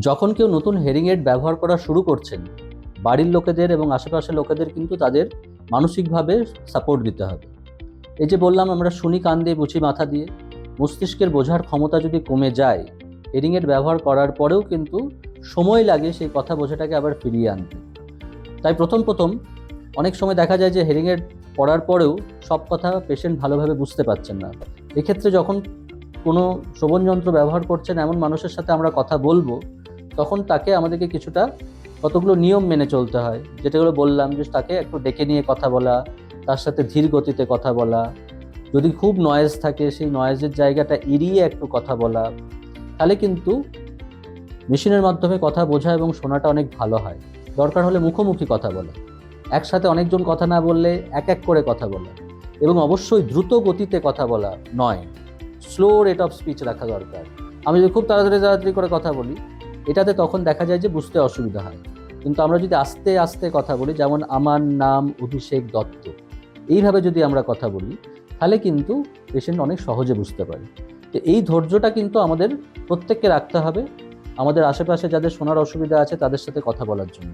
যখন কেউ নতুন হেয়ারিং এড ব্যবহার করা শুরু করছেন, বাড়ির লোকেদের এবং আশেপাশের লোকেদের কিন্তু তাদের মানসিকভাবে সাপোর্ট দিতে হবে। এই যে বললাম, আমরা শুনি কান দিয়ে, বুঝি মাথা দিয়ে। মস্তিষ্কের বোঝার ক্ষমতা যদি কমে যায়, হেয়ারিং এড ব্যবহার করার পরেও কিন্তু সময় লাগে সেই কথা বোঝাটাকে আবার ফিরিয়ে আনতে। তাই প্রথম প্রথম অনেক সময় দেখা যায় যে হেয়ারিং এড পড়ার পরেও সব কথা পেশেন্ট ভালোভাবে বুঝতে পারছেন না। এক্ষেত্রে যখন কোনো শ্রবণ যন্ত্র ব্যবহার করছেন এমন মানুষের সাথে আমরা কথা বলবো, তখন তাকে আমাদেরকে কিছুটা কতগুলো নিয়ম মেনে চলতে হয়, যেটাগুলো বললাম, যে তাকে একটু ডেকে নিয়ে কথা বলা, তার সাথে ধীর গতিতে কথা বলা, যদি খুব নয়েজ থাকে সেই নয়েজের জায়গাটা এড়িয়ে একটু কথা বলা। তাহলে কিন্তু মেশিনের মাধ্যমে কথা বোঝা এবং শোনাটা অনেক ভালো হয়। দরকার হলে মুখোমুখি কথা বলা, একসাথে অনেকজন কথা না বললে এক এক করে কথা বলা, এবং অবশ্যই দ্রুত গতিতে কথা বলা নয়, স্লো রেট অফ স্পিচ রাখা দরকার। আমি যদি খুব তাড়াতাড়ি তাড়াতাড়ি করে কথা বলি, এটাতে তখন দেখা যায় যে বুঝতে অসুবিধা হয়। কিন্তু আমরা যদি আস্তে আস্তে কথা বলি, যেমন আমার নাম অভিষেক দত্ত, এইভাবে যদি আমরা কথা বলি, তাহলে কিন্তু পেশেন্ট অনেক সহজে বুঝতে পারে। তো এই ধৈর্যটা কিন্তু আমাদের প্রত্যেককে রাখতে হবে, আমাদের আশেপাশে যাদের শোনার অসুবিধা আছে তাদের সাথে কথা বলার জন্য।